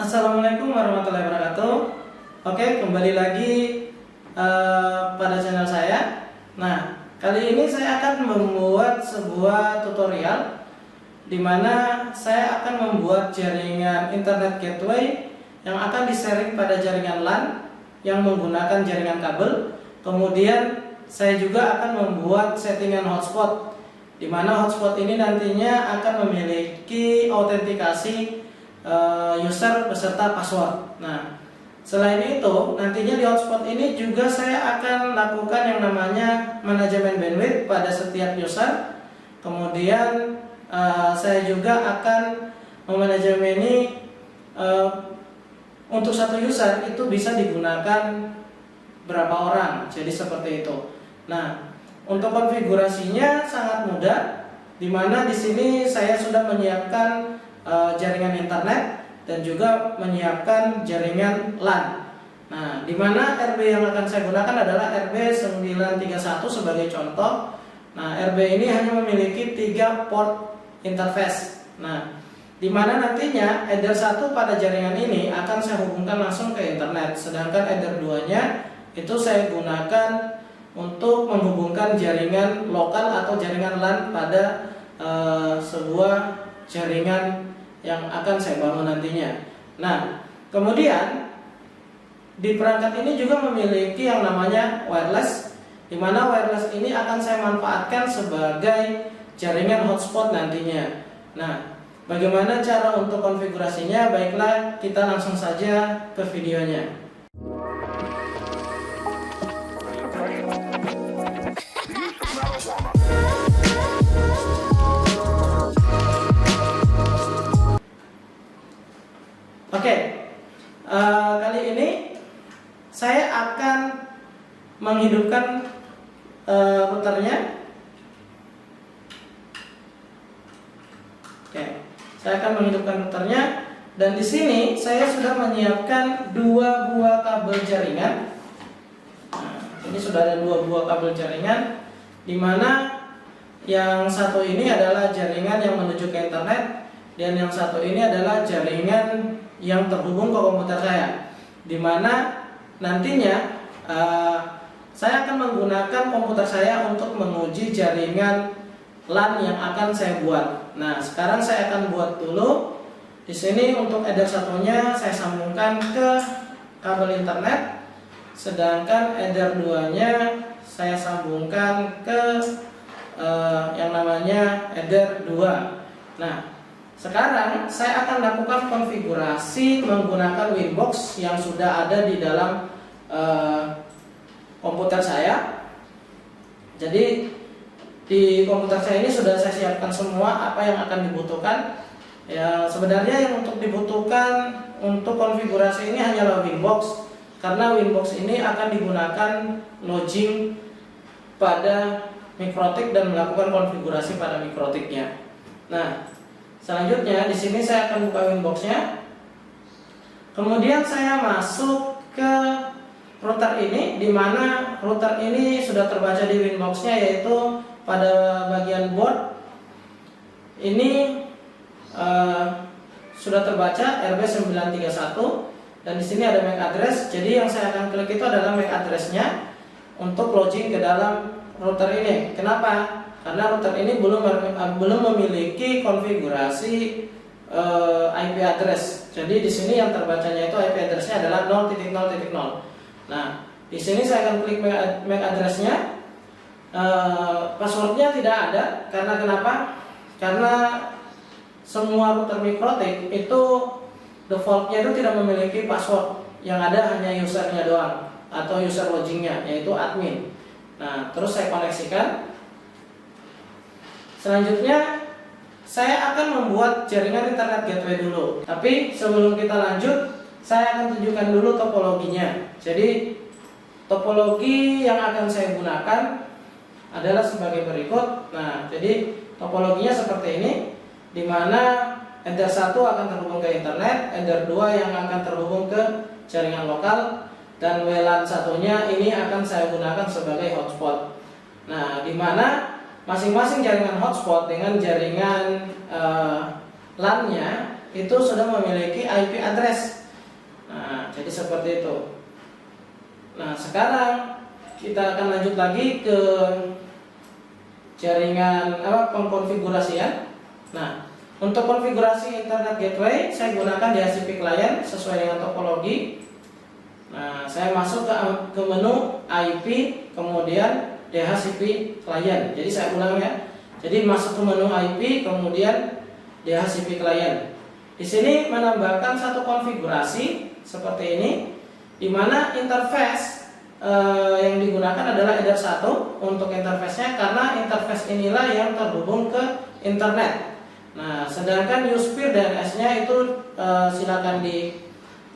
Assalamualaikum warahmatullahi wabarakatuh. Oke, kembali lagi pada channel saya. Nah, kali ini saya akan membuat sebuah tutorial di mana saya akan membuat jaringan internet gateway yang akan di-sharing pada jaringan LAN yang menggunakan jaringan kabel. Kemudian saya juga akan membuat settingan hotspot, di mana hotspot ini nantinya akan memiliki autentikasi user beserta password. Nah, selain itu nantinya di hotspot ini juga saya akan lakukan yang namanya manajemen bandwidth pada setiap user. Kemudian saya juga akan memanajemeni untuk satu user itu bisa digunakan berapa orang. Jadi seperti itu. Nah, untuk konfigurasinya sangat mudah, dimana di sini saya sudah menyiapkan jaringan internet dan juga menyiapkan jaringan LAN. Nah, di mana RB yang akan saya gunakan adalah RB931 sebagai contoh. Nah, RB ini hanya memiliki 3 port interface. Nah, di mana nantinya header 1 pada jaringan ini akan saya hubungkan langsung ke internet, sedangkan header 2-nya itu saya gunakan untuk menghubungkan jaringan lokal atau jaringan LAN pada sebuah jaringan yang akan saya bangun nantinya. Nah, kemudian di perangkat ini juga memiliki yang namanya wireless, di mana wireless ini akan saya manfaatkan sebagai jaringan hotspot nantinya. Nah, bagaimana cara untuk konfigurasinya? Baiklah, kita langsung saja ke videonya. Oke, kali ini saya akan menghidupkan routernya. Oke, saya akan menghidupkan routernya, dan di sini saya sudah menyiapkan 2 buah kabel jaringan. Nah, ini sudah ada 2 buah kabel jaringan, di mana yang satu ini adalah jaringan yang menuju ke internet, dan yang satu ini adalah jaringan yang terhubung ke komputer saya, di mana nantinya saya akan menggunakan komputer saya untuk menguji jaringan LAN yang akan saya buat. Nah, sekarang saya akan buat dulu. Di sini untuk header satunya saya sambungkan ke kabel internet, sedangkan header 2-nya saya sambungkan ke yang namanya header 2. Nah, sekarang saya akan lakukan konfigurasi menggunakan Winbox yang sudah ada di dalam komputer saya. Jadi di komputer saya ini sudah saya siapkan semua apa yang akan dibutuhkan. Ya, sebenarnya yang untuk dibutuhkan untuk konfigurasi ini hanyalah Winbox, karena Winbox ini akan digunakan login pada mikrotik dan melakukan konfigurasi pada mikrotiknya. Nah, selanjutnya di sini saya akan buka Winbox-nya. Kemudian saya masuk ke router ini, di mana router ini sudah terbaca di Winbox-nya, yaitu pada bagian board ini sudah terbaca RB931, dan di sini ada MAC address. Jadi yang saya akan klik itu adalah MAC address-nya untuk login ke dalam router ini. Kenapa? Karena router ini belum memiliki konfigurasi IP address. Jadi di sini yang terbacanya itu IP address-nya adalah 0.0.0. Nah, di sini saya akan klik MAC address-nya. Passwordnya tidak ada. Karena kenapa? Karena semua router mikrotik itu defaultnya itu tidak memiliki password. Yang ada hanya usernya doang, atau user login-nya, yaitu admin. Nah, terus saya koneksikan. Selanjutnya saya akan membuat jaringan internet gateway dulu. Tapi sebelum kita lanjut, saya akan tunjukkan dulu topologinya. Jadi topologi yang akan saya gunakan adalah sebagai berikut. Nah, jadi topologinya seperti ini, di mana header 1 akan terhubung ke internet, header 2 yang akan terhubung ke jaringan lokal, dan WLAN satunya ini akan saya gunakan sebagai hotspot. Nah, di mana masing-masing jaringan hotspot dengan jaringan LAN-nya itu sudah memiliki IP address. Nah, jadi seperti itu. Nah, sekarang kita akan lanjut lagi ke jaringan pengkonfigurasian. Nah, untuk konfigurasi internet gateway saya gunakan DHCP client sesuai dengan topologi. Nah, saya masuk ke menu IP, kemudian DHCP client. Jadi saya ulang ya. Jadi masuk ke menu IP, kemudian DHCP client. Di sini menambahkan satu konfigurasi seperti ini, di mana interface yang digunakan adalah header 1 untuk interface-nya, karena interface inilah yang terhubung ke internet. Nah, sedangkan USPIR DNS-nya itu silakan di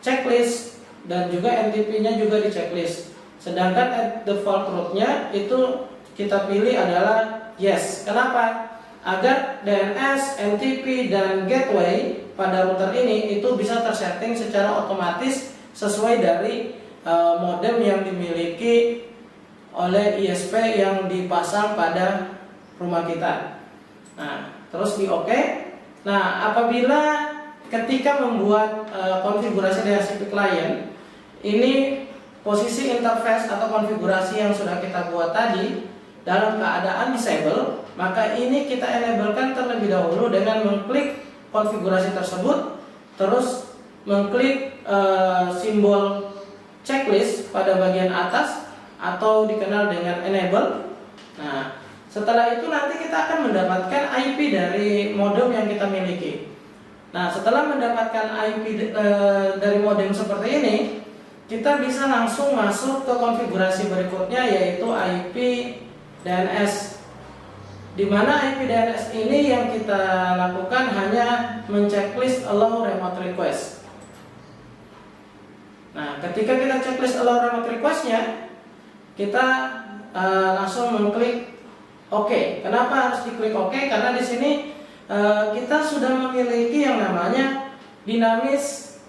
checklist dan juga NTP-nya juga di checklist. Sedangkan default route-nya itu kita pilih adalah yes. Kenapa? Agar DNS, NTP, dan gateway pada router ini itu bisa tersetting secara otomatis sesuai dari modem yang dimiliki oleh ISP yang dipasang pada rumah kita. Nah, terus di OK. Nah, apabila ketika membuat konfigurasi DHCP client, ini posisi interface atau konfigurasi yang sudah kita buat tadi dalam keadaan disable, maka ini kita enablekan terlebih dahulu dengan mengklik konfigurasi tersebut, terus mengklik simbol checklist pada bagian atas atau dikenal dengan enable. Nah, setelah itu nanti kita akan mendapatkan IP dari modem yang kita miliki. Nah, setelah mendapatkan IP dari modem seperti ini, kita bisa langsung masuk ke konfigurasi berikutnya, yaitu IP DNS. Di mana IP DNS ini yang kita lakukan hanya menceklis allow remote request. Nah, ketika kita checklist allow remote requestnya, kita langsung mengklik OK. Kenapa harus diklik OK? Karena di sini kita sudah memiliki yang namanya dynamic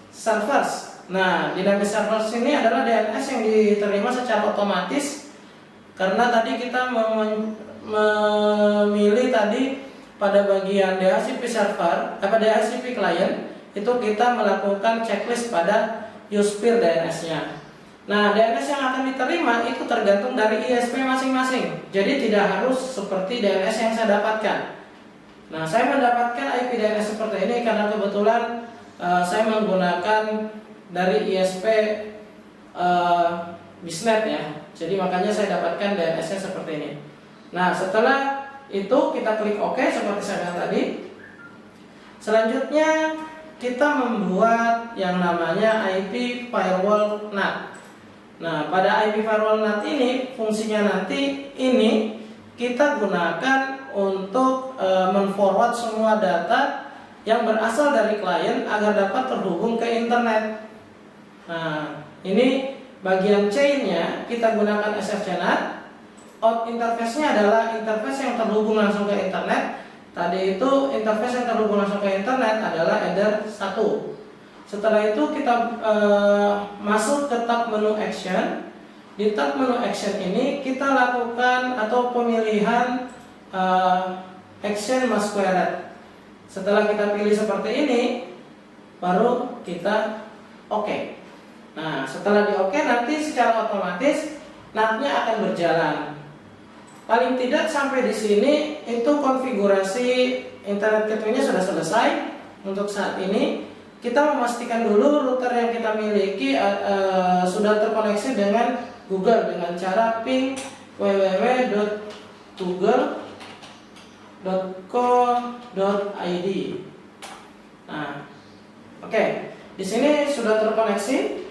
servers. Nah, dynamic servers ini adalah DNS yang diterima secara otomatis, karena tadi kita memilih tadi pada bagian DHCP server, DHCP client, itu kita melakukan checklist pada USPIR DNS-nya. Nah, DNS yang akan diterima itu tergantung dari ISP masing-masing. Jadi tidak harus seperti DNS yang saya dapatkan. Nah, saya mendapatkan IP DNS seperti ini karena kebetulan saya menggunakan dari ISP Bisnet ya. Jadi makanya saya dapatkan DNS-nya seperti ini. Nah, setelah itu kita klik OK seperti saya bilang tadi. Selanjutnya kita membuat yang namanya IP firewall NAT. Nah, pada IP firewall NAT ini fungsinya nanti ini kita gunakan untuk men-forward semua data yang berasal dari klien agar dapat terhubung ke internet. Nah, ini bagian chain-nya kita gunakan SFCNAT. Out interface-nya adalah interface yang terhubung langsung ke internet. Tadi itu interface yang terhubung langsung ke internet adalah header 1. Setelah itu kita masuk ke tab menu action. Di tab menu action ini kita lakukan atau pemilihan action masquerade. Setelah kita pilih seperti ini, baru kita OK. Nah, setelah di OK nanti secara otomatis NAT-nya akan berjalan. Paling tidak sampai di sini itu konfigurasi internet gateway-nya sudah selesai. Untuk saat ini kita memastikan dulu router yang kita miliki sudah terkoneksi dengan Google dengan cara ping www.google.co.id. Nah, oke, di sini sudah terkoneksi.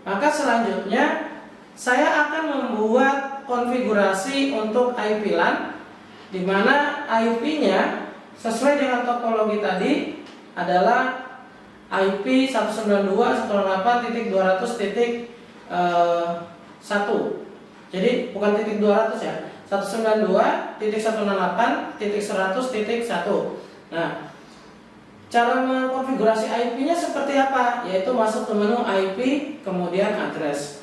Maka selanjutnya saya akan membuat konfigurasi untuk IP LAN, di mana IP-nya sesuai dengan topologi tadi adalah IP 192.168.200.1. Jadi bukan titik 200 ya, 192.168.100.1. Nah, cara mengkonfigurasi IP-nya seperti apa? Yaitu masuk ke menu IP, kemudian address.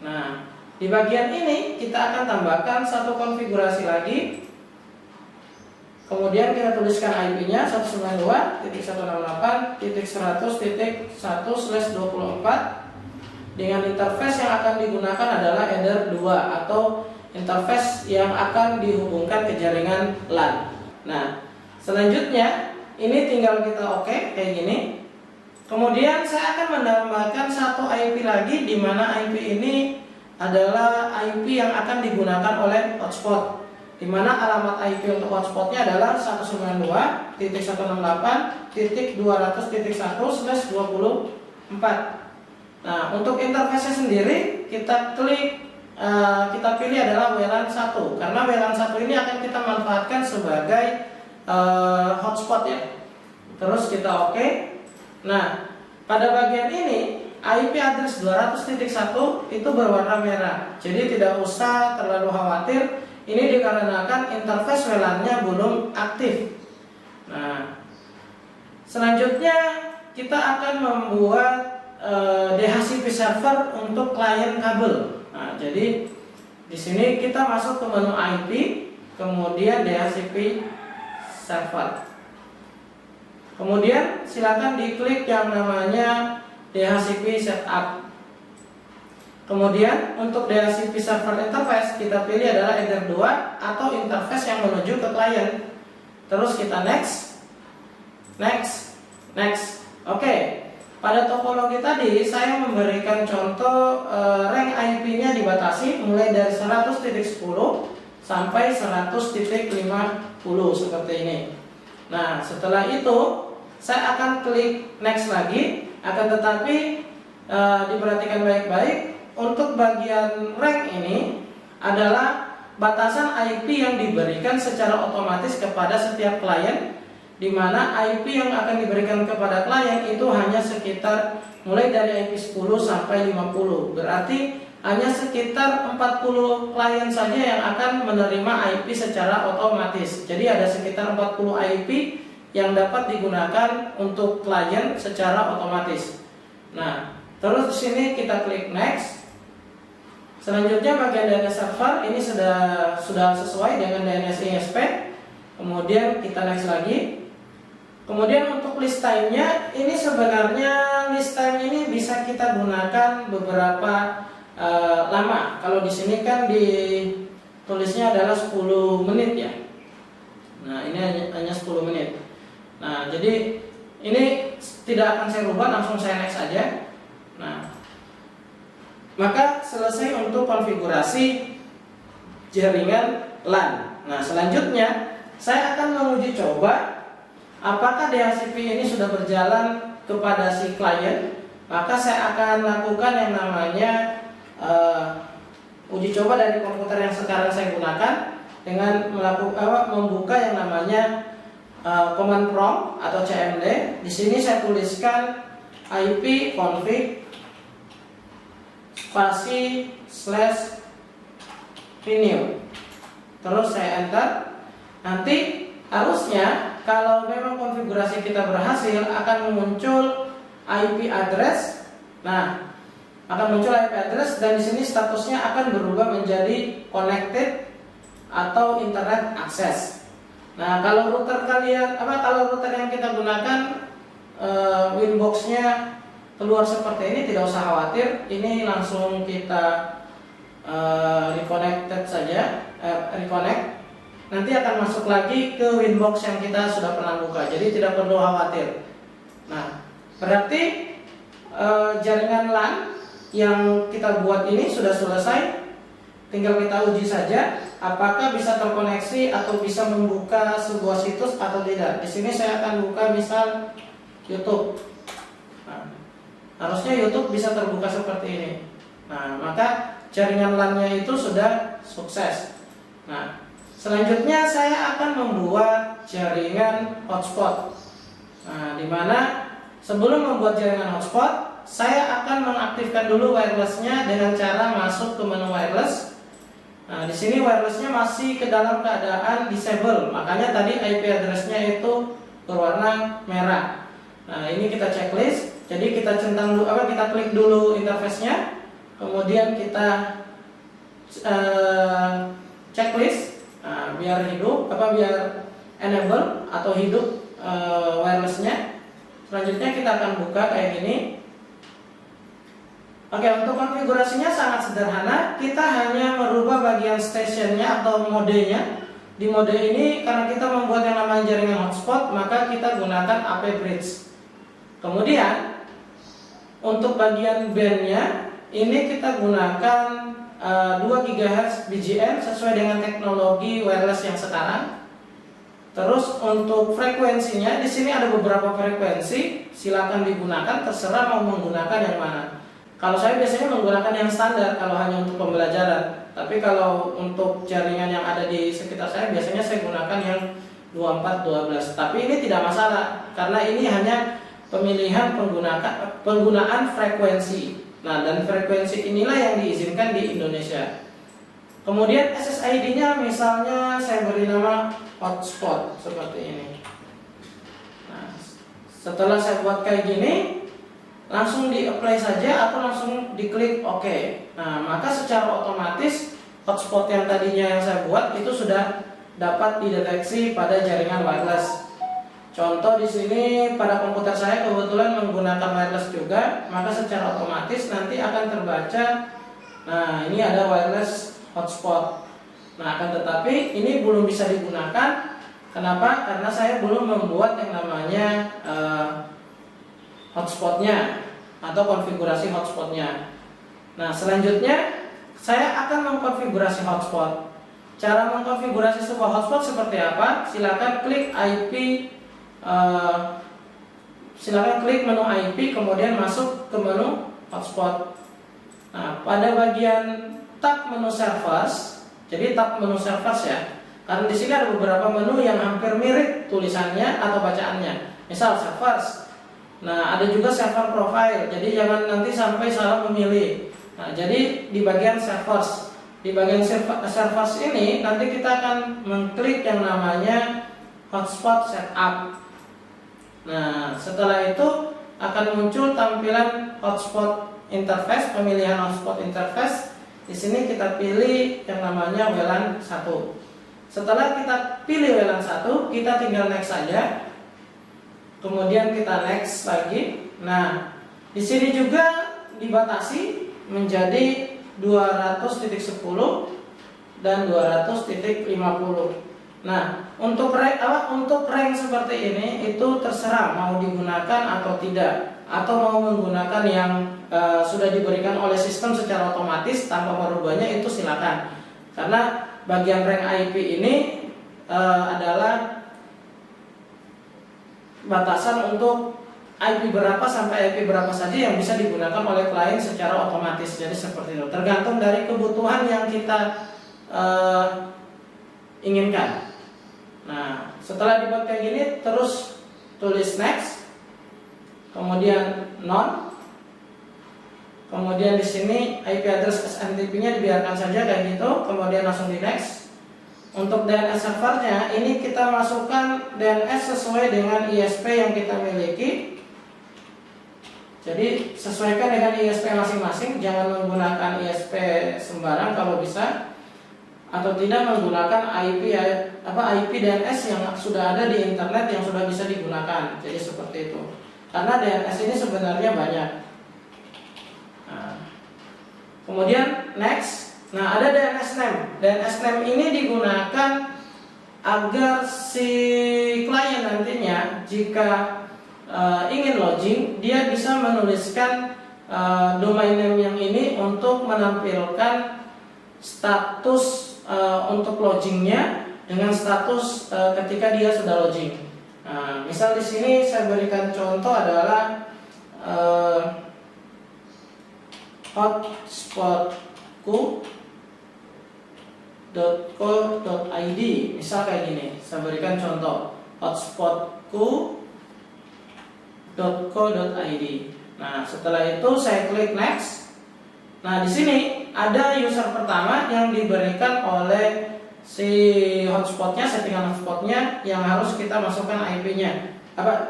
Nah, di bagian ini kita akan tambahkan satu konfigurasi lagi. Kemudian kita tuliskan IP-nya 192.168.100.1/24 dengan interface yang akan digunakan adalah header 2 atau interface yang akan dihubungkan ke jaringan LAN. Nah, selanjutnya ini tinggal kita oke kayak gini. Kemudian saya akan menambahkan satu IP lagi, di mana IP ini adalah IP yang akan digunakan oleh hotspot, di mana alamat IP untuk hotspotnya adalah 192.168.200.1/24. Nah, untuk interface sendiri kita pilih adalah WLAN 1, karena WLAN 1 ini akan kita manfaatkan sebagai hotspot ya. Terus kita oke. Nah, pada bagian ini IP address 200.1 itu berwarna merah. Jadi tidak usah terlalu khawatir. Ini dikarenakan interface WLAN-nya belum aktif. Nah, selanjutnya kita akan membuat DHCP server untuk klien kabel. Nah, jadi di sini kita masuk ke menu IP, kemudian DHCP server. Kemudian silakan diklik yang namanya DHCP setup. Kemudian untuk DHCP server interface kita pilih adalah header 2 atau interface yang menuju ke klien. Terus kita next. Oke. Pada topologi tadi saya memberikan contoh rank IP-nya dibatasi mulai dari 100.10 sampai 100.50 seperti ini. Nah, setelah itu saya akan klik next lagi. Akan tetapi diperhatikan baik-baik, untuk bagian rank ini adalah batasan IP yang diberikan secara otomatis kepada setiap klien, di mana IP yang akan diberikan kepada klien itu hanya sekitar mulai dari IP 10 sampai 50. Berarti hanya sekitar 40 klien saja yang akan menerima IP secara otomatis. Jadi ada sekitar 40 IP yang dapat digunakan untuk klien secara otomatis. Nah, terus di sini kita klik next. Selanjutnya bagian DNS server ini sudah sesuai dengan DNS ISP. Kemudian kita next lagi. Kemudian untuk list time-nya, ini sebenarnya list time ini bisa kita gunakan beberapa lama. Kalau di sini kan ditulisnya adalah 10 menit ya. Nah, ini hanya 10 menit. Nah, jadi ini tidak akan saya rubah, langsung saya next aja. Nah, maka selesai untuk konfigurasi jaringan LAN. Nah, selanjutnya saya akan menguji coba apakah DHCP ini sudah berjalan kepada si klien. Maka saya akan lakukan yang namanya uji coba dari komputer yang sekarang saya gunakan dengan membuka yang namanya command prompt atau CMD. Di sini saya tuliskan IP config spasi /renew. Terus saya enter. Nanti harusnya kalau memang konfigurasi kita berhasil akan muncul IP address. Nah, akan muncul IP address dan di sini statusnya akan berubah menjadi connected atau internet access. Nah, kalau router yang kita gunakan Winbox-nya keluar seperti ini, tidak usah khawatir. Ini langsung kita reconnected saja, reconnect. Nanti akan masuk lagi ke Winbox yang kita sudah pernah buka, jadi tidak perlu khawatir. Nah, berarti jaringan LAN yang kita buat ini sudah selesai. Tinggal kita uji saja apakah bisa terkoneksi atau bisa membuka sebuah situs atau tidak. Di sini saya akan buka misal YouTube. Nah, harusnya YouTube bisa terbuka seperti ini. Nah, maka jaringan LAN-nya itu sudah sukses. Nah, selanjutnya saya akan membuat jaringan hotspot. Nah, di mana sebelum membuat jaringan hotspot, saya akan mengaktifkan dulu wirelessnya dengan cara masuk ke menu wireless. Nah, di sini wirelessnya masih ke dalam keadaan disable, makanya tadi IP addressnya itu berwarna merah. Nah, ini kita checklist. Jadi kita centang dulu, kita klik dulu interface-nya, kemudian kita checklist. Nah, biar hidup, biar enable atau hidup wirelessnya. Selanjutnya kita akan buka kayak gini. Oke, untuk konfigurasinya sangat sederhana. Kita hanya merubah bagian stationnya atau modenya. Di mode ini karena kita membuat yang namanya jaringan hotspot, maka kita gunakan AP bridge. Kemudian untuk bagian bandnya ini kita gunakan 2 GHz BGN sesuai dengan teknologi wireless yang sekarang. Terus untuk frekuensinya di sini ada beberapa frekuensi, silakan digunakan, terserah mau menggunakan yang mana. Kalau saya biasanya menggunakan yang standar kalau hanya untuk pembelajaran. Tapi kalau untuk jaringan yang ada di sekitar saya biasanya saya gunakan yang 2412. Tapi ini tidak masalah karena ini hanya pemilihan penggunaan frekuensi. Nah, dan frekuensi inilah yang diizinkan di Indonesia. Kemudian SSID-nya misalnya saya beri nama hotspot seperti ini. Nah, setelah saya buat kayak gini, langsung di-apply saja atau langsung diklik OK. Nah, maka secara otomatis hotspot yang tadinya yang saya buat itu sudah dapat dideteksi pada jaringan wireless. Contoh di sini pada komputer saya kebetulan menggunakan wireless juga, maka secara otomatis nanti akan terbaca. Nah, ini ada wireless hotspot. Nah, akan tetapi ini belum bisa digunakan. Kenapa? Karena saya belum membuat yang namanya hotspotnya atau konfigurasi hotspotnya. Nah, selanjutnya saya akan mengkonfigurasi hotspot. Cara mengkonfigurasi sebuah hotspot seperti apa? Silakan klik IP, silakan klik menu IP, kemudian masuk ke menu hotspot. Nah, pada bagian tab menu servers, jadi tab menu servers ya, karena di sini ada beberapa menu yang hampir mirip tulisannya atau bacaannya. Misal servers. Nah, ada juga server profile. Jadi jangan nanti sampai salah memilih. Nah, jadi di bagian servers, di bagian servers ini nanti kita akan mengklik yang namanya hotspot setup. Nah, setelah itu akan muncul tampilan hotspot interface, pemilihan hotspot interface. Di sini kita pilih yang namanya WLAN 1. Setelah kita pilih WLAN 1, kita tinggal next saja. Kemudian kita next lagi. Nah, di sini juga dibatasi menjadi 200.10 dan 200.50. Nah, untuk rank seperti ini itu terserah mau digunakan atau tidak, atau mau menggunakan yang sudah diberikan oleh sistem secara otomatis tanpa merubahnya, itu silakan. Karena bagian rank IP ini adalah batasan untuk IP berapa sampai IP berapa saja yang bisa digunakan oleh klien secara otomatis. Jadi seperti itu, tergantung dari kebutuhan yang kita inginkan. Nah, setelah dibuat kayak gini, terus tulis next, kemudian non, kemudian di sini IP address SMTP-nya dibiarkan saja kayak gitu, kemudian langsung di next. Untuk DNS servernya, ini kita masukkan DNS sesuai dengan ISP yang kita miliki. Jadi sesuaikan dengan ISP masing-masing, jangan menggunakan ISP sembarang kalau bisa, atau tidak menggunakan IP DNS yang sudah ada di internet yang sudah bisa digunakan. Jadi seperti itu. Karena DNS ini sebenarnya banyak. Nah, kemudian next. Nah, ada DNS name. DNS name ini digunakan agar si klien nantinya jika ingin login, dia bisa menuliskan domain name yang ini untuk menampilkan status untuk logingnya dengan status ketika dia sudah login. Nah, misal di sini saya berikan contoh adalah hotspotku.co.id, misal kayak gini. Saya berikan contoh hotspotku.co.id. Nah, setelah itu saya klik next. Nah, di sini ada user pertama yang diberikan oleh si hotspotnya, settingan hotspotnya yang harus kita masukkan IP-nya.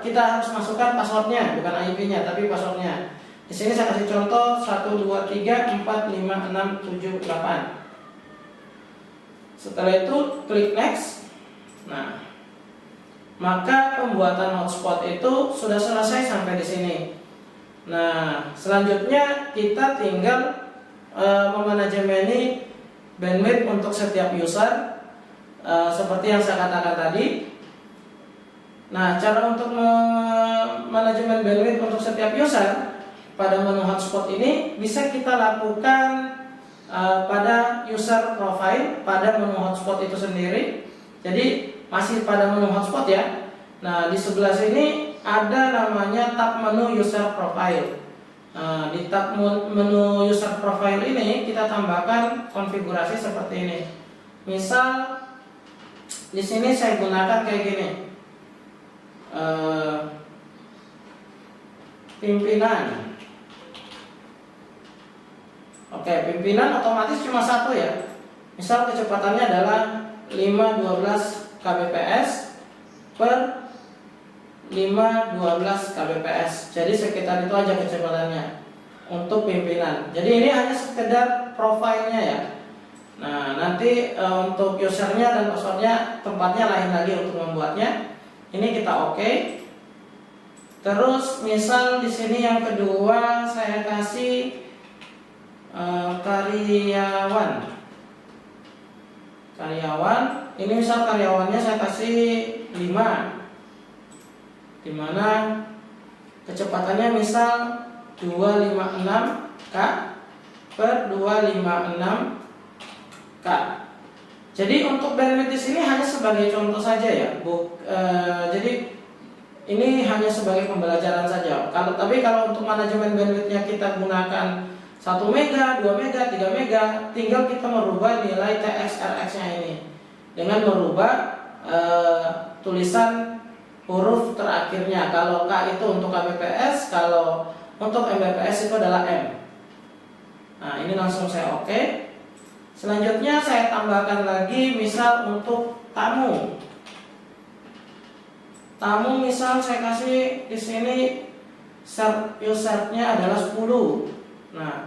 Kita harus masukkan passwordnya, bukan IP-nya, tapi passwordnya. Di sini saya kasih contoh 123456778. Setelah itu klik next. Nah, maka pembuatan hotspot itu sudah selesai sampai di sini. Nah, selanjutnya kita tinggal memanajemeni bandwidth untuk setiap user, seperti yang saya katakan tadi. Nah, cara untuk manajemen bandwidth untuk setiap user pada menu hotspot ini bisa kita lakukan pada user profile pada menu hotspot itu sendiri. Jadi masih pada menu hotspot ya. Nah, di sebelah sini ada namanya tab menu user profile. Nah, di tab menu user profile ini kita tambahkan konfigurasi seperti ini. Misal di sini saya gunakan kayak gini. Pimpinan. Oke, pimpinan otomatis cuma satu ya. Misal kecepatannya adalah 512 kbps per 512 kbps. Jadi sekitar itu aja kecepatannya untuk pimpinan. Jadi ini hanya sekedar profilnya ya. Nah, nanti untuk usernya dan passwordnya tempatnya lain lagi untuk membuatnya. Ini kita oke. Terus misal di sini yang kedua saya kasih karyawan. Ini misal karyawannya saya kasih 5, dimana kecepatannya misal 256 k per 256 k. Jadi untuk bandwidth di sini hanya sebagai contoh saja ya, jadi ini hanya sebagai pembelajaran saja. Tapi kalau untuk manajemen bandwidthnya kita gunakan 1 mega, 2 mega, 3 mega, tinggal kita merubah nilai TXRX-nya ini dengan merubah tulisan huruf terakhirnya. Kalau K itu untuk kbps, kalau untuk mbps itu adalah M. Nah, ini langsung saya oke. Selanjutnya saya tambahkan lagi misal untuk tamu. Tamu misal saya kasih di sini usernya adalah 10. Nah,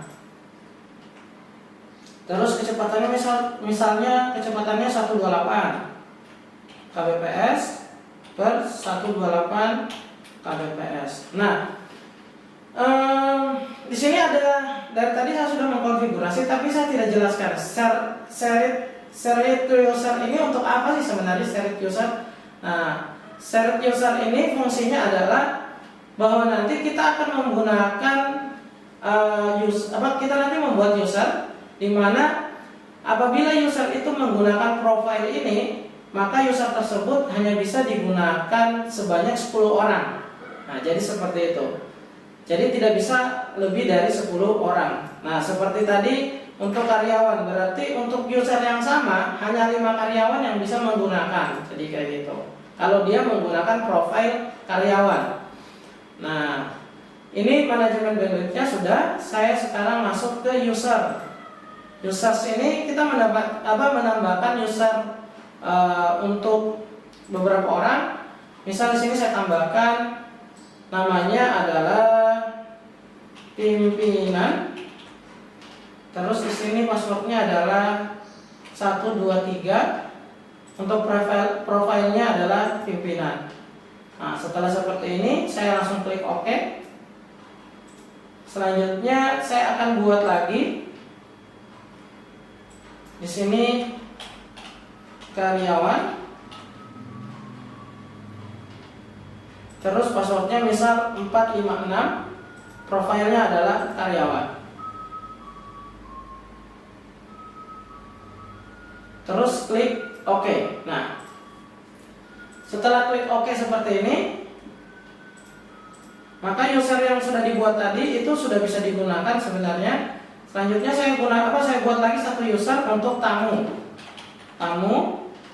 terus kecepatannya misalnya kecepatannya 128 kbps per 128 kbps. Nah, di sini ada, dari tadi saya sudah mengkonfigurasi, tapi saya tidak jelaskan shared user ini untuk apa sih sebenarnya shared user. Nah, shared user ini fungsinya adalah bahwa nanti kita akan menggunakan kita nanti membuat user, di mana apabila user itu menggunakan profile ini, maka user tersebut hanya bisa digunakan sebanyak 10 orang. Nah, jadi seperti itu. Jadi tidak bisa lebih dari 10 orang. Nah, seperti tadi untuk karyawan, berarti untuk user yang sama hanya 5 karyawan yang bisa menggunakan. Jadi kayak gitu. Kalau dia menggunakan profile karyawan. Nah, ini manajemen bandwidthnya sudah. Saya sekarang masuk ke user. Users ini kita menambahkan user untuk beberapa orang. Misal di sini saya tambahkan namanya adalah pimpinan. Terus di sini passwordnya adalah 123. Untuk profilnya adalah pimpinan. Nah, setelah seperti ini saya langsung klik OK. Selanjutnya saya akan buat lagi di sini karyawan. Terus passwordnya misal 456. Profilnya adalah karyawan. Terus klik OK. Nah, setelah klik OK seperti ini, maka user yang sudah dibuat tadi itu sudah bisa digunakan sebenarnya. Selanjutnya saya buat lagi satu user untuk tamu.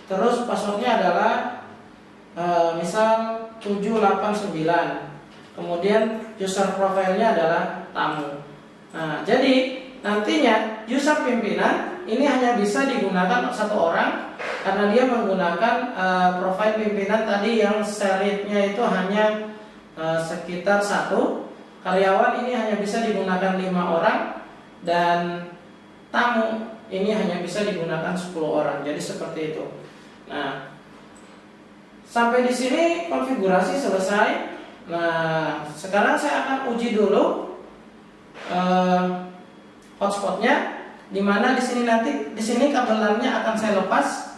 Terus passwordnya adalah misal 789. Kemudian user profilnya adalah tamu. Nah, jadi nantinya user pimpinan ini hanya bisa digunakan satu orang karena dia menggunakan profil pimpinan tadi yang sharednya itu hanya sekitar 1. Karyawan ini hanya bisa digunakan 5 orang dan tamu ini hanya bisa digunakan 10 orang. Jadi seperti itu. Nah, sampai di sini konfigurasi selesai. Nah, sekarang saya akan uji dulu hotspotnya, dimana di sini nanti kabelannya akan saya lepas.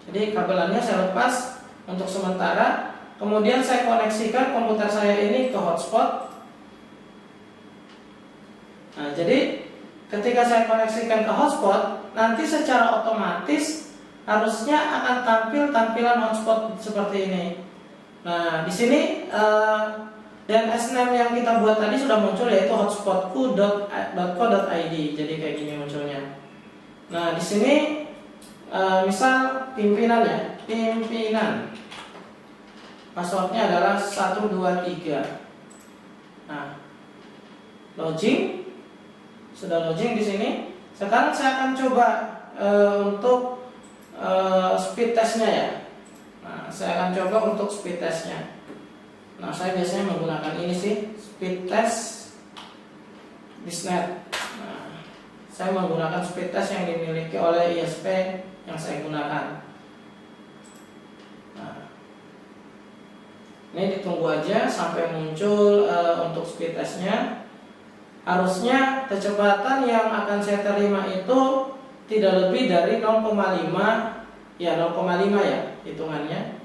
Jadi kabelannya saya lepas untuk sementara. Kemudian saya koneksikan komputer saya ini ke hotspot. Nah, jadi ketika saya koneksikan ke hotspot, nanti secara otomatis harusnya akan tampil tampilan hotspot seperti ini. Nah, di sini DNS name yang kita buat tadi sudah muncul, yaitu hotspotku.co.id. Jadi kayak gini munculnya. Nah, di sini misal pimpinan ya, pimpinan. Passwordnya adalah 123. Nah, login. Sudah login di sini. Sekarang saya akan coba untuk speed testnya ya. Nah, saya akan coba untuk speed testnya. Nah, saya biasanya menggunakan ini sih, speed test Bisnet. Nah, saya menggunakan speed test yang dimiliki oleh ISP yang saya gunakan. Nah, ini ditunggu aja sampai muncul untuk speed testnya. Harusnya kecepatan yang akan saya terima itu tidak lebih dari 0,5 ya, 0,5 ya hitungannya.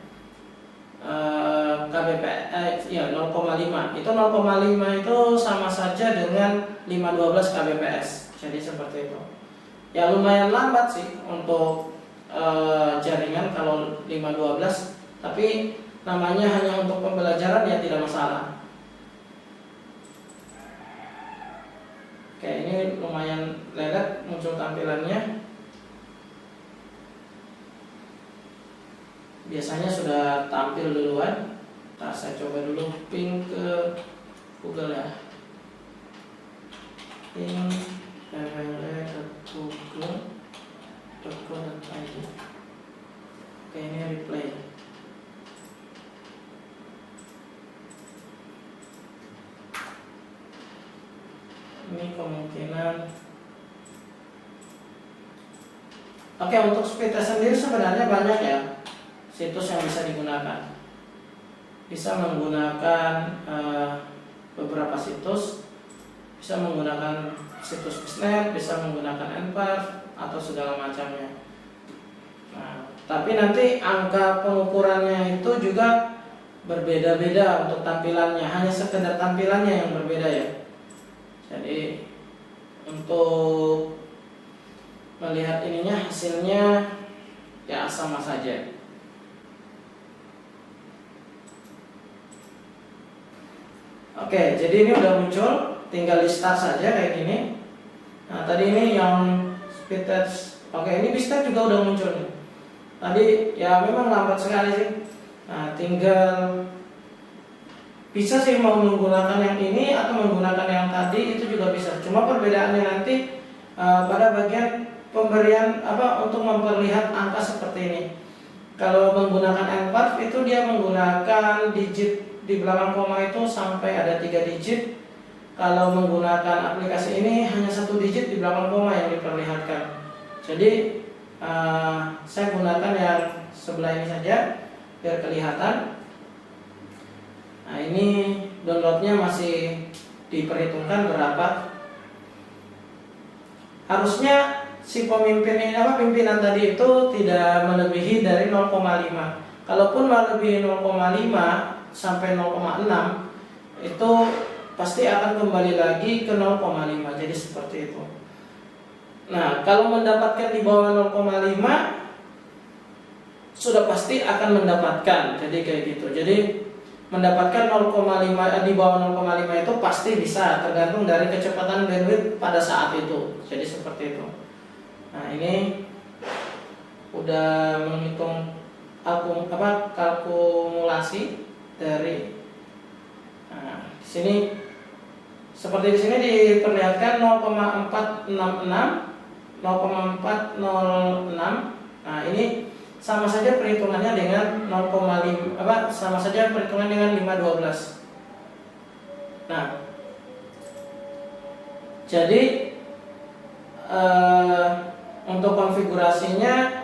Kbps ya 0,5. Itu 0,5 itu sama saja dengan 512 kbps. Jadi seperti itu. Ya lumayan lambat sih untuk jaringan kalau 512, tapi namanya hanya untuk pembelajaran ya tidak masalah. Oke, ini lumayan lelet muncul tampilannya. Biasanya sudah tampil duluan. Nah, saya coba dulu ping ke Google ya. Ping www.google.co.id. Oke, ini replay. Ini kemungkinan. Oke, untuk speed test sendiri sebenarnya banyak ya situs yang bisa digunakan. Bisa menggunakan beberapa situs, bisa menggunakan situs Bisnet, bisa menggunakan Nparv atau segala macamnya. Nah, tapi nanti angka pengukurannya itu juga berbeda-beda untuk tampilannya, hanya sekedar tampilannya yang berbeda ya. Jadi untuk melihat ininya hasilnya ya sama saja. Oke, jadi ini udah muncul, tinggal di start saja kayak gini. Nah, tadi ini yang speed test. Oke, ini Bisnet juga udah muncul nih. Tadi ya memang lambat sekali sih. Nah, tinggal bisa sih mau menggunakan yang ini atau menggunakan yang tadi, itu juga bisa. Cuma perbedaannya nanti pada bagian pemberian untuk memperlihat angka seperti ini. Kalau menggunakan Nparv itu dia menggunakan digit di belakang koma itu sampai ada 3 digit. Kalau menggunakan aplikasi ini hanya 1 digit di belakang koma yang diperlihatkan. Jadi saya gunakan yang sebelah ini saja biar kelihatan. Nah, ini downloadnya masih diperhitungkan berapa. Harusnya si pimpinan tadi itu tidak melebihi dari 0,5. Kalaupun melebihi 0,5 sampai 0,6 itu pasti akan kembali lagi ke 0,5. Jadi seperti itu. Nah, kalau mendapatkan di bawah 0,5 sudah pasti akan mendapatkan. Jadi kayak gitu. Jadi mendapatkan 0,5 di bawah 0,5 itu pasti bisa, tergantung dari kecepatan bandwidth pada saat itu. Jadi seperti itu. Nah, ini udah menghitung kalkulasi dari di sini. Seperti di sini diperlihatkan 0,466, 0,406. Nah, ini sama saja perhitungannya dengan 0,5 sama saja perhitungan dengan 512. Nah, jadi untuk konfigurasinya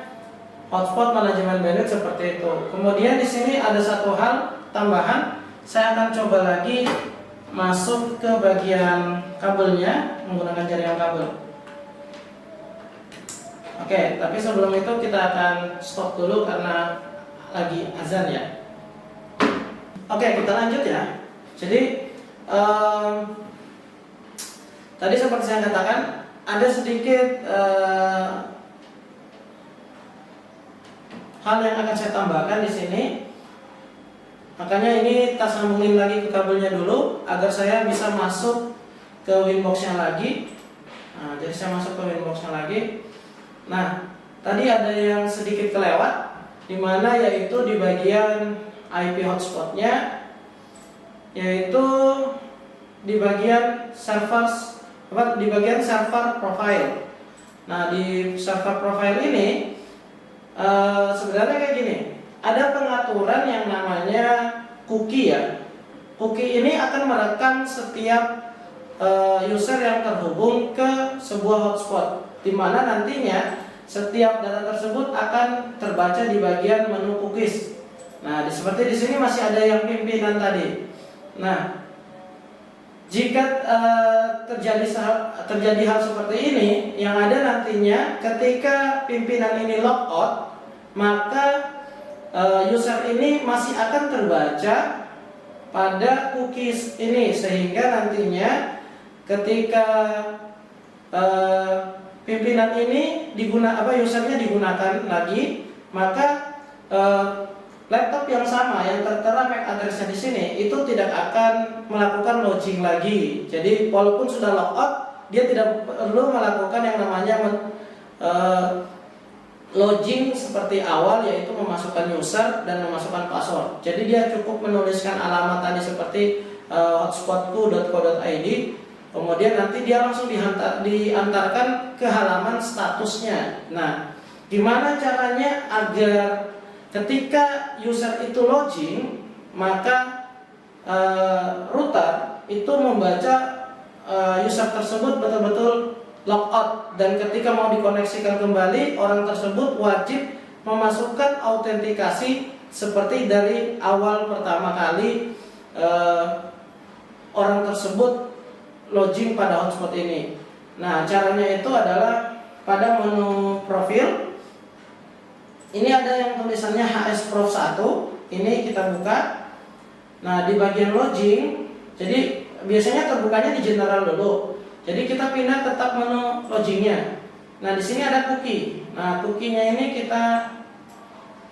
hotspot manajemen bandwidth seperti itu. Kemudian di sini ada satu hal tambahan, saya akan coba lagi masuk ke bagian kabelnya menggunakan jaringan kabel. Oke, tapi sebelum itu kita akan stop dulu karena lagi azan ya. Oke, kita lanjut ya. Jadi tadi seperti saya katakan ada sedikit hal yang akan saya tambahkan di sini. Makanya ini kita sambungin lagi ke kabelnya dulu agar saya bisa masuk ke Winbox-nya lagi. Nah, jadi saya masuk ke Winbox-nya lagi. Nah, tadi ada yang sedikit kelewat, dimana yaitu di bagian IP hotspotnya, yaitu di bagian server profile. Nah, di server profile ini sebenarnya kayak gini, ada pengaturan yang namanya cookie ya. Cookie ini akan merekam setiap user yang terhubung ke sebuah hotspot, di mana nantinya setiap data tersebut akan terbaca di bagian menu cookies. Nah, seperti di sini masih ada yang pimpinan tadi. Nah, jika terjadi hal seperti ini, yang ada nantinya ketika pimpinan ini logout, maka user ini masih akan terbaca pada cookies ini, sehingga nantinya ketika pimpinan ini usernya digunakan lagi, maka laptop yang sama yang tertera MAC address-nya di sini itu tidak akan melakukan login lagi. Jadi walaupun sudah logout, dia tidak perlu melakukan yang namanya login seperti awal, yaitu memasukkan user dan memasukkan password. Jadi dia cukup menuliskan alamat tadi seperti hotspotku.co.id, kemudian nanti dia langsung diantarkan ke halaman statusnya. Nah, gimana caranya agar ketika user itu login, maka router itu membaca user tersebut betul-betul logout, dan ketika mau dikoneksikan kembali, orang tersebut wajib memasukkan autentikasi seperti dari awal pertama kali orang tersebut login pada hotspot ini. Nah, caranya itu adalah pada menu profil. Ini ada yang tulisannya hsprof 1. Ini kita buka. Nah, di bagian login, jadi biasanya terbukanya di general dulu. Jadi kita pindah tetap menu login-nya. Nah, di sini ada cookie. Nah, cookie-nya ini kita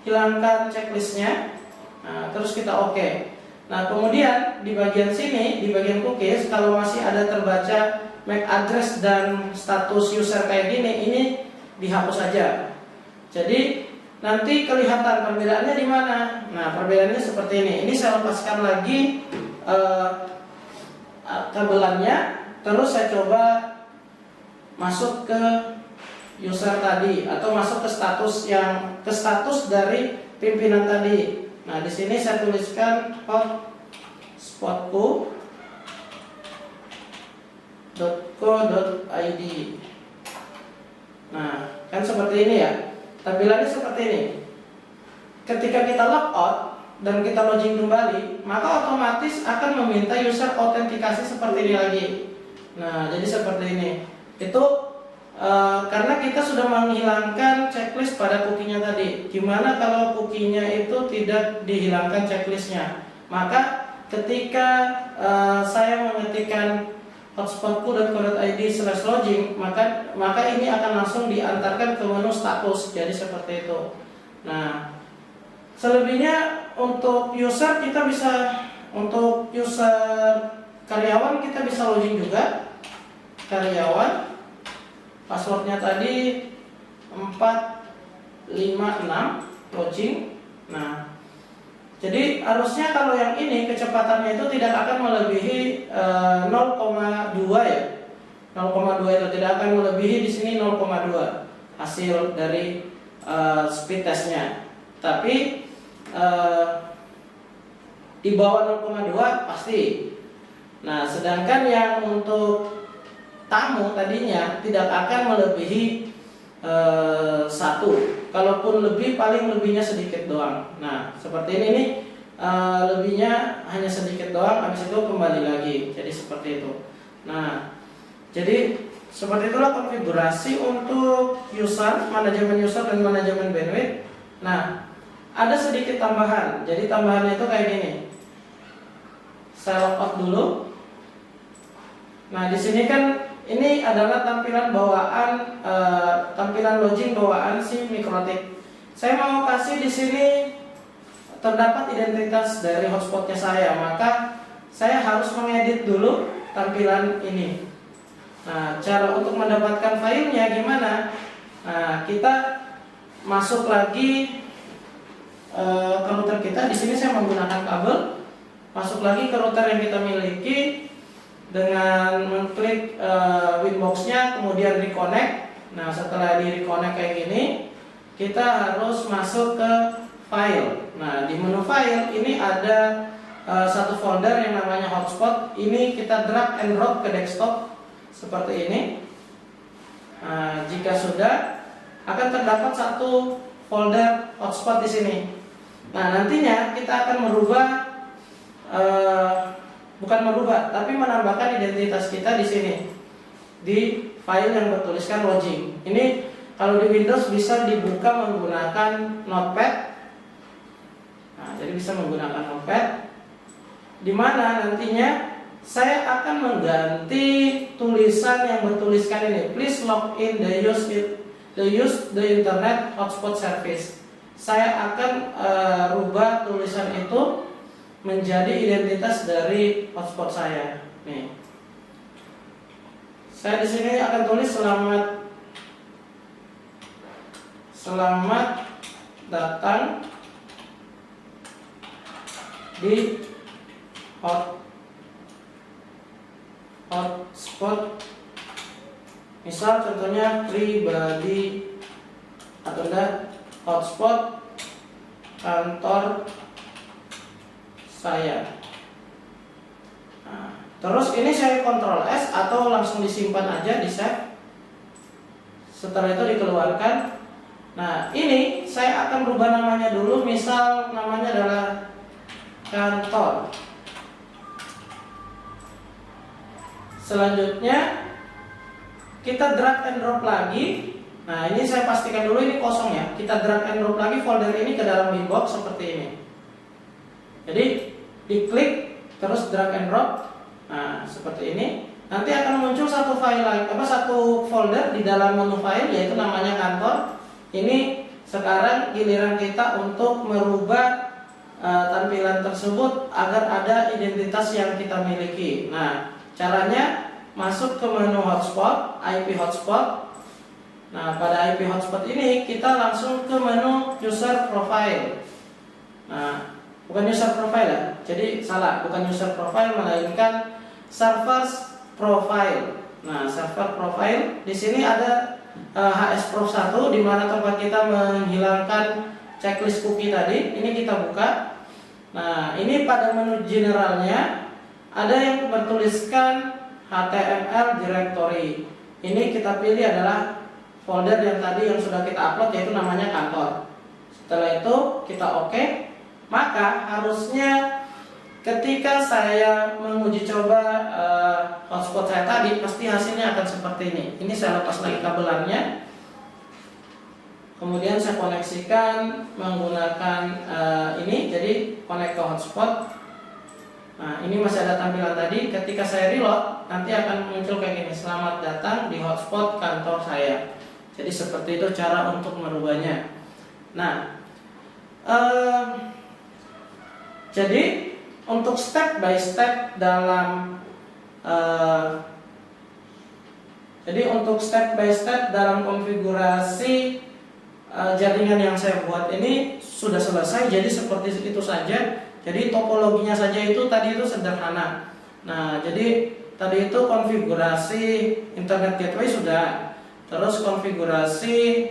hilangkan checklist-nya. Nah, terus kita oke. Nah, kemudian di bagian sini, di bagian cookies, kalau masih ada terbaca MAC address dan status user kayak gini, ini dihapus saja. Jadi nanti kelihatan perbedaannya di mana. Nah, perbedaannya seperti ini. Ini saya lepaskan lagi kabelannya, terus saya coba masuk ke user tadi atau masuk ke status dari pimpinan tadi. Nah, di sini saya tuliskan hotspotku.co.id. Nah, kan seperti ini ya. Tampilannya seperti ini. Ketika kita logout dan kita login kembali, maka otomatis akan meminta user autentikasi seperti ini lagi. Nah, jadi seperti ini. Itu karena kita sudah menghilangkan checklist pada cookie-nya tadi. Gimana kalau cookie-nya itu tidak dihilangkan checklist-nya? Maka ketika saya mengetikkan hotspotku.co.id/login, maka ini akan langsung diantarkan ke menu status. Jadi seperti itu. Nah, selebihnya untuk user kita bisa, untuk user karyawan kita bisa login juga. Karyawan, passwordnya tadi 456 login. Nah, jadi harusnya kalau yang ini kecepatannya itu tidak akan melebihi 0,2 ya. 0,2 itu tidak akan melebihi di sini 0,2 hasil dari speed testnya. Tapi di bawah 0,2 pasti. Nah, sedangkan yang untuk tamu tadinya tidak akan melebihi 1. Kalaupun lebih, paling lebihnya sedikit doang. Nah, seperti ini nih, lebihnya hanya sedikit doang, habis itu kembali lagi. Jadi seperti itu. Nah, jadi seperti itulah konfigurasi untuk user, manajemen user dan manajemen bandwidth. Nah, ada sedikit tambahan. Jadi tambahannya itu kayak gini. Saya logout dulu. Nah, di sini kan ini adalah tampilan bawaan, tampilan login bawaan si Mikrotik. Saya mau kasih di sini terdapat identitas dari hotspotnya saya, maka saya harus mengedit dulu tampilan ini. Nah, cara untuk mendapatkan filenya gimana? Nah, kita masuk lagi ke router kita. Di sini saya menggunakan kabel. Masuk lagi ke router yang kita miliki dengan mengklik Winbox-nya, kemudian reconnect. Nah, setelah di reconnect kayak gini, kita harus masuk ke file. Nah, di menu file ini ada satu folder yang namanya hotspot. Ini kita drag and drop ke desktop seperti ini. Nah, jika sudah, akan terdapat satu folder hotspot di sini. Nah, nantinya kita akan merubah, bukan merubah, tapi menambahkan identitas kita di sini di file yang bertuliskan login. Ini kalau di Windows bisa dibuka menggunakan Notepad. Nah, jadi bisa menggunakan Notepad, di mana nantinya saya akan mengganti tulisan yang bertuliskan ini, please log in the use the internet hotspot service. Saya akan rubah tulisan itu menjadi identitas dari hotspot saya. Nih, saya di sini akan tulis selamat datang di hotspot, misal contohnya pribadi atau enggak hotspot kantor saya. Nah, terus ini saya Ctrl S atau langsung disimpan aja di save. Setelah itu dikeluarkan. Nah, ini saya akan rubah namanya dulu, misal namanya adalah kantor. Selanjutnya kita drag and drop lagi. Nah, ini saya pastikan dulu ini kosong ya. Kita drag and drop lagi folder ini ke dalam Winbox seperti ini. Jadi diklik terus drag and drop. Nah, seperti ini. Nanti akan muncul satu file lagi, satu folder di dalam menu file, yaitu namanya kantor. Ini sekarang giliran kita untuk merubah tampilan tersebut agar ada identitas yang kita miliki. Nah, caranya masuk ke menu hotspot, IP hotspot. Nah, pada IP hotspot ini kita langsung ke menu user profile. Nah, bukan user profile ya. Jadi salah, bukan user profile melainkan servers profile. Nah, server profile di sini ada HS Prof 1 di mana tempat kita menghilangkan checklist cookie tadi. Ini kita buka. Nah, ini pada menu generalnya ada yang bertuliskan HTML directory. Ini kita pilih adalah folder yang tadi yang sudah kita upload, yaitu namanya kantor. Setelah itu kita oke. Maka harusnya ketika saya menguji coba hotspot saya tadi, pasti hasilnya akan seperti ini. Ini saya lepas lagi kabelannya, kemudian saya koneksikan menggunakan ini, jadi connect ke hotspot. Nah, ini masih ada tampilan tadi. Ketika saya reload, nanti akan muncul kayak gini, selamat datang di hotspot kantor saya. Jadi seperti itu cara untuk merubahnya. Nah, jadi untuk step by step dalam dalam konfigurasi jaringan yang saya buat ini sudah selesai. Jadi seperti itu saja. Jadi topologinya saja itu tadi itu sederhana. Nah, jadi tadi itu konfigurasi internet gateway sudah. Terus konfigurasi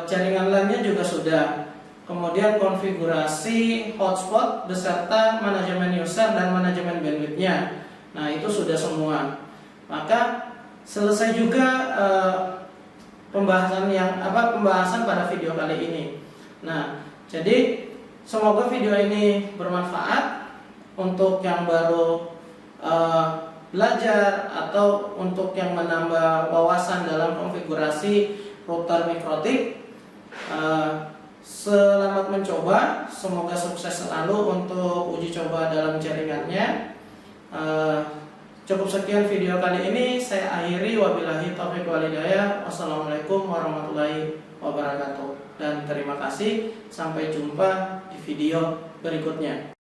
jaringan LAN-nya juga sudah. Kemudian konfigurasi hotspot beserta manajemen user dan manajemen bandwidth-nya. Nah, itu sudah semua. Maka selesai juga pembahasan pada video kali ini. Nah, jadi semoga video ini bermanfaat untuk yang baru belajar atau untuk yang menambah wawasan dalam konfigurasi router mikrotik. Selamat mencoba, semoga sukses selalu untuk uji coba dalam jaringannya. Cukup sekian video kali ini, saya akhiri. Wabillahi taufiq wal hidayah. Wassalamualaikum warahmatullahi wabarakatuh. Dan terima kasih, sampai jumpa di video berikutnya.